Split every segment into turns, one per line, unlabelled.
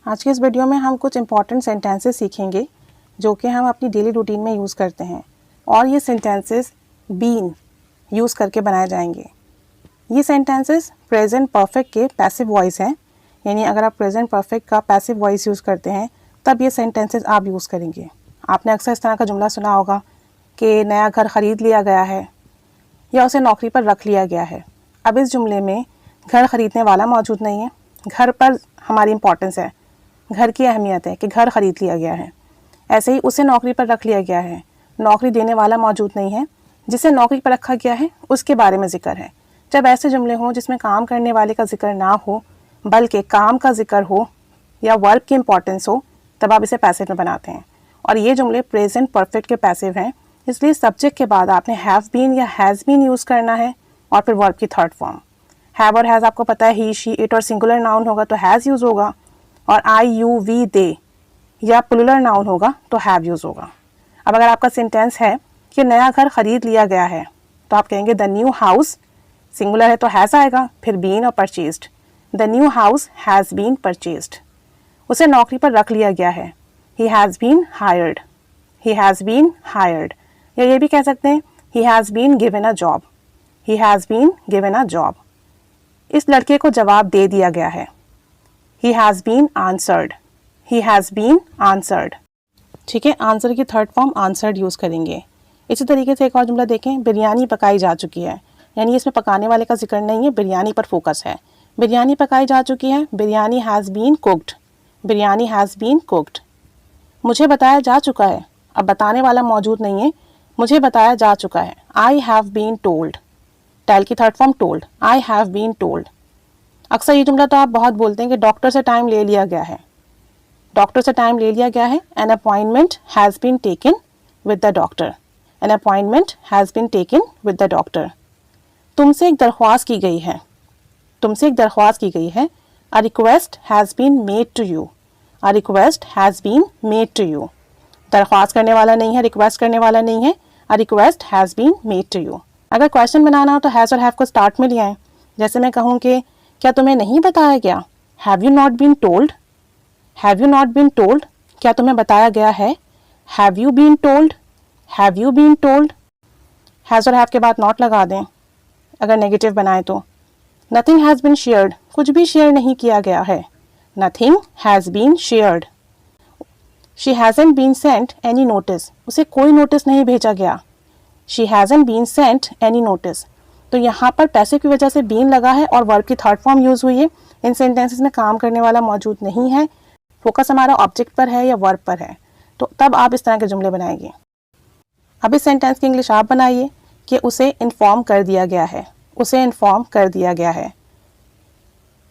आज के इस वीडियो में हम कुछ इंपॉर्टेंट सेंटेंसेस सीखेंगे जो कि हम अपनी डेली रूटीन में यूज़ करते हैं और ये सेंटेंसेस बीन यूज़ करके बनाए जाएंगे। ये सेंटेंसेस प्रेजेंट परफेक्ट के पैसिव वॉइस हैं, यानी अगर आप प्रेजेंट परफेक्ट का पैसिव वॉइस यूज़ करते हैं तब ये सेंटेंसेस आप यूज़ करेंगे। आपने अक्सर इस तरह का जुमला सुना होगा कि नया घर ख़रीद लिया गया है या उसे नौकरी पर रख लिया गया है। अब इस जुमले में घर ख़रीदने वाला मौजूद नहीं है, घर पर हमारी इंपॉर्टेंस है, घर की अहमियत है कि घर ख़रीद लिया गया है। ऐसे ही उसे नौकरी पर रख लिया गया है, नौकरी देने वाला मौजूद नहीं है, जिसे नौकरी पर रखा गया है उसके बारे में ज़िक्र है। जब ऐसे जुमले हों जिसमें काम करने वाले का जिक्र ना हो बल्कि काम का जिक्र हो या वर्ब की इंपॉर्टेंस हो, तब आप इसे पैसिव में बनाते हैं। और ये जुमले प्रेजेंट परफेक्ट के पैसिव हैं, इसलिए सब्जेक्ट के बाद आपने हैव बीन या हैज़ बीन यूज़ करना है और फिर वर्ब की थर्ड फॉर्म। हैव और हैज़ आपको पता है, ही शी इट, और सिंगुलर नाउन होगा तो हैज़ यूज़ होगा, और आई यू वी दे या प्लूरल नाउन होगा तो हैव यूज़ होगा। अब अगर आपका सेंटेंस है कि नया घर ख़रीद लिया गया है तो आप कहेंगे द न्यू हाउस, सिंगुलर है तो हैज़ आएगा, फिर बीन और purchased. The new house has been purchased. उसे नौकरी पर रख लिया गया है, he has been hired, he has been hired. या ये भी कह सकते हैं he has been given a job, he has been given a job. इस लड़के को जवाब दे दिया गया है, he has been answered, he has been answered। ठीक है, आंसर की थर्ड फॉर्म आंसर्ड यूज़ करेंगे। इसी तरीके से एक और जुमला देखें, बिरयानी पकाई जा चुकी है, यानी इसमें पकाने वाले का जिक्र नहीं है, बिरयानी पर फोकस है। बिरयानी पकाई जा चुकी है, biryani has been cooked, biryani has been cooked. मुझे बताया जा चुका है, अब बताने वाला मौजूद नहीं है, मुझे बताया जा चुका है, I have been told, tell की third form told, I have been told. अक्सर ये जुमला तो आप बहुत बोलते हैं कि डॉक्टर से टाइम ले लिया गया है, डॉक्टर से टाइम ले लिया गया है, an appointment has been taken with the doctor, an appointment has been taken with the doctor. तुमसे एक दरख्वास्त की गई है, तुमसे एक दरख्वास्त की गई है, a request has been made to you, a request has been made to you. दरख्वास्त करने वाला नहीं है, रिक्वेस्ट करने वाला नहीं है, a request has been made to you. अगर क्वेश्चन बनाना हो तो हैज़ और हैव को स्टार्ट में ले आएँ। जैसे मैं कहूँ कि क्या तुम्हें नहीं बताया गया, have you not been told, have you not been told, क्या तुम्हें बताया गया है, have you been told, have you been told. Has और हैव के बाद नॉट लगा दें अगर नेगेटिव बनाए तो। नथिंग हैज़ बीन शेयर्ड, कुछ भी शेयर नहीं किया गया है, nothing has been shared. She hasn't been sent any notice, उसे कोई नोटिस नहीं भेजा गया, she hasn't been sent any notice. तो यहाँ पर पैसिव की वजह से बीन लगा है और वर्ब की थर्ड फॉर्म यूज़ हुई है। इन सेंटेंसेस में काम करने वाला मौजूद नहीं है, फोकस हमारा ऑब्जेक्ट पर है या वर्ब पर है, तो तब आप इस तरह के जुमले बनाएंगे। अब इस सेंटेंस की इंग्लिश आप बनाइए कि उसे इन्फॉर्म कर दिया गया है, उसे इन्फॉर्म कर दिया गया है।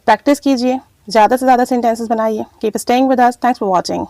प्रैक्टिस कीजिए, ज़्यादा से ज़्यादा सेंटेंसेस बनाइए। Keep staying with us, thanks for watching.